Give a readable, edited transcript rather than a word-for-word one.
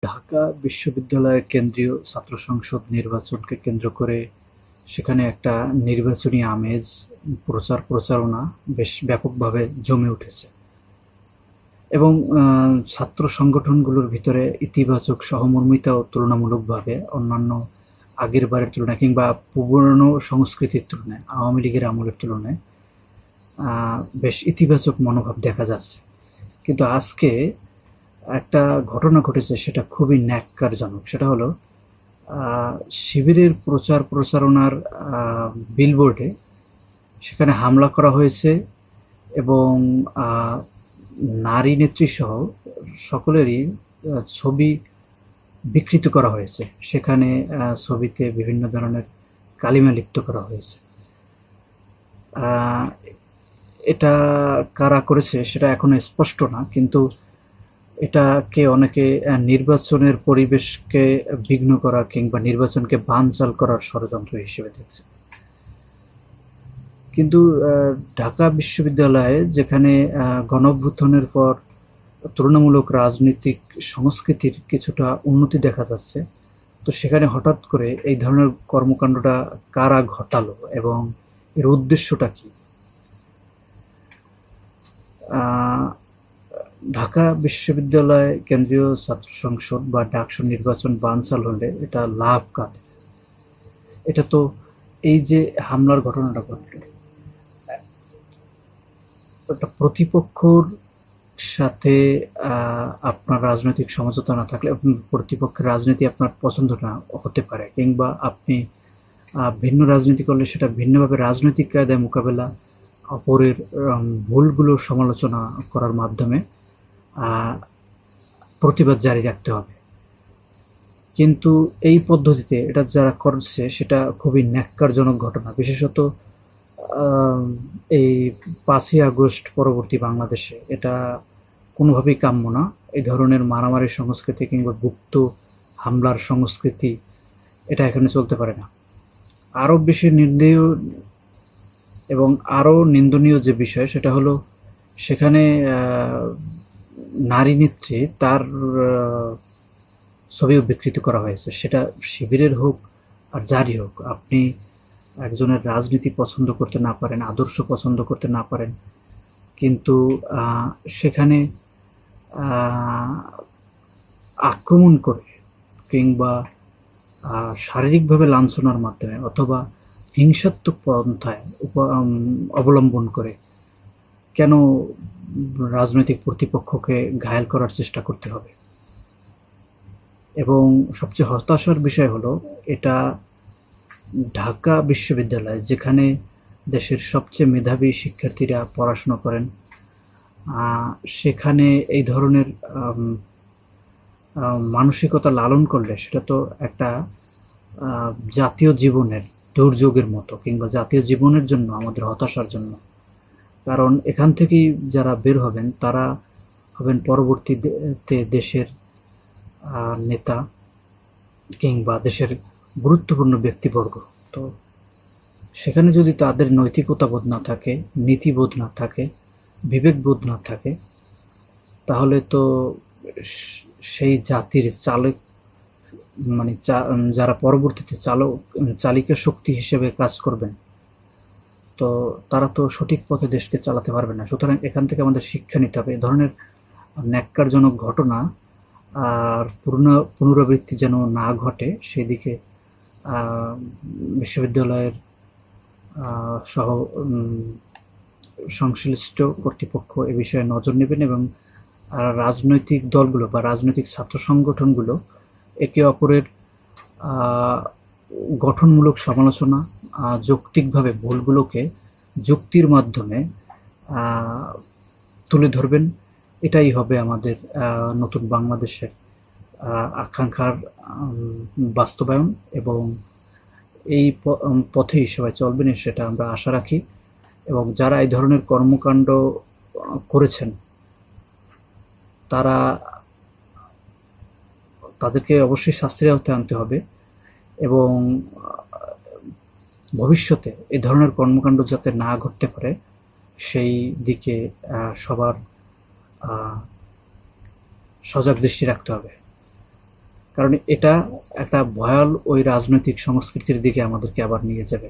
ঢাকা বিশ্ববিদ্যালয়ের কেন্দ্রীয় ছাত্র সংসদ নির্বাচনকে কেন্দ্র করে সেখানে একটা নির্বাচনী আমেজ, প্রচারণা বেশ ব্যাপকভাবে জমে উঠেছে এবং ছাত্র সংগঠনগুলোর ভিতরে ইতিবাচক সহমর্মিতাও তুলনামূলকভাবে অন্যান্য আগের বারের তুলনায় কিংবা পুরনো সংস্কৃতির তুলনায়, আওয়ামী লীগের আমলের তুলনায় বেশ ইতিবাচক মনোভাব দেখা যাচ্ছে। কিন্তু আজকে একটা ঘটনা ঘটেছে, সেটা খুবই ন্যাক্কারজনক। সেটা হলো শিবিরের প্রচারণার বিলবোর্ডে সেখানে হামলা করা হয়েছে এবং নারী নেত্রীসহ সকলেরই ছবি বিকৃত করা হয়েছে। সেখানে ছবিতে বিভিন্ন ধরনের কালিমা লিপ্ত করা হয়েছে। এটা কারা করেছে সেটা এখনো স্পষ্ট না, কিন্তু এটাকে অনেকে নির্বাচনের পরিবেশকে বিঘ্ন করা কিংবা নির্বাচনকে বানচাল করার ষড়যন্ত্র হিসেবে দেখছে। কিন্তু ঢাকা বিশ্ববিদ্যালয়ে যেখানে গণঅভ্যুত্থানের পর তুলনামূলক রাজনৈতিক সংস্কৃতির কিছুটা উন্নতি দেখা যাচ্ছে, তো সেখানে হঠাৎ করে এই ধরনের কর্মকাণ্ডটা কারা ঘটালো এবং এর উদ্দেশ্যটা কি? ঢাকা বিশ্ববিদ্যালয় কেন্দ্রীয় ছাত্র সংসদ বা ডাকসু নির্বাচন বানচাল হলে এটা লাভ কাদের? এটা তো এই যে হামলার ঘটনাটা ঘটল, একটা প্রতিপক্ষর সাথে আপনার রাজনৈতিক সমঝোতা না থাকলে প্রতিপক্ষের রাজনীতি আপনার পছন্দ না হতে পারে, কিংবা আপনি ভিন্ন রাজনীতি করলে সেটা ভিন্নভাবে রাজনৈতিক কায়দায় মোকাবেলা, অপরের ভুলগুলো সমালোচনা করার মাধ্যমে প্রতিবাদ জারি রাখতে হবে। কিন্তু এই পদ্ধতিতে এটা যারা করছে সেটা খুবই ন্যাক্কারজনক ঘটনা। বিশেষত এই 5ই আগস্ট পরবর্তী বাংলাদেশে এটা কোনোভাবেই কাম্য না। এই ধরনের মারামারির সংস্কৃতি কিংবা গুপ্ত হামলার সংস্কৃতি এটা এখানে চলতে পারে না। আরও বেশি নিন্দনীয় এবং আরও নিন্দনীয় যে বিষয় সেটা হলো সেখানে নারী নেত্রী তার ছবিও বিকৃত করা হয়েছে। সেটা শিবিরের হোক আর যারই হোক, আপনি একজনের রাজনীতি পছন্দ করতে না পারেন, আদর্শ পছন্দ করতে না পারেন, কিন্তু সেখানে আক্রমণ করে কিংবা শারীরিকভাবে লাঞ্ছনার মাধ্যমে অথবা হিংসাত্মক পন্থায় অবলম্বন করে কেন রাজনৈতিক প্রতিপক্ষকে ঘায়েল করার চেষ্টা করতে হবে? এবং সবচেয়ে হতাশার বিষয় হলো এটা ঢাকা বিশ্ববিদ্যালয়, যেখানে দেশের সবচেয়ে মেধাবী শিক্ষার্থীরা পড়াশোনা করেন, সেখানে এই ধরনের মানসিকতা লালন করলে সেটা তো একটা জাতীয় জীবনের দুর্যোগের মতো, কিংবা জাতীয় জীবনের জন্য আমাদের হতাশার জন্য। কারণ এখান থেকেই যারা বের হবেন তারা হবেন পরবর্তীতে দেশের নেতা কিংবা দেশের গুরুত্বপূর্ণ ব্যক্তিবর্গ। তো সেখানে যদি তাদের নৈতিকতাবোধ না থাকে, নীতিবোধ না থাকে, বিবেকবোধ না থাকে, তাহলে তো সেই জাতির চালক মানে যারা পরবর্তীতে চালিকা শক্তি হিসেবে কাজ করবেন, তো তারা তো সঠিক পথে দেশকে চালাতে পারবে না। সুতরাং এখান থেকে আমাদের শিক্ষা নিতে হবে। এ ধরনের ন্যাক্কারজনক ঘটনা আর পুনরাবৃত্তি যেন না ঘটে, সেদিকে বিশ্ববিদ্যালয়ের সহ সংশ্লিষ্ট কর্তৃপক্ষ এ বিষয়ে নজর নেবেন এবং রাজনৈতিক দলগুলো বা রাজনৈতিক ছাত্র সংগঠনগুলো একে অপরের গঠনমূলক সমালোচনা, যৌক্তিকভাবে ভুলগুলোকে যুক্তির মাধ্যমে তুলে ধরবেন। এটাই হবে আমাদের নতুন বাংলাদেশের আকাঙ্ক্ষার বাস্তবায়ন, এবং এই পথেই সবাই চলবেন সেটা আমরা আশা রাখি। এবং যারা এই ধরনের কর্মকাণ্ড করেছেন তাদেরকে অবশ্যই শাস্তির আওতায় আনতে হবে, এবং ভবিষ্যতে এই ধরনের কর্মকাণ্ড যাতে না ঘটতে পারে সেই দিকে সবার সজাগ দৃষ্টি রাখতে হবে। কারণ এটা একটা ভয়াল ওই রাজনৈতিক সংস্কৃতির দিকে আমাদেরকে আবার নিয়ে যাবে।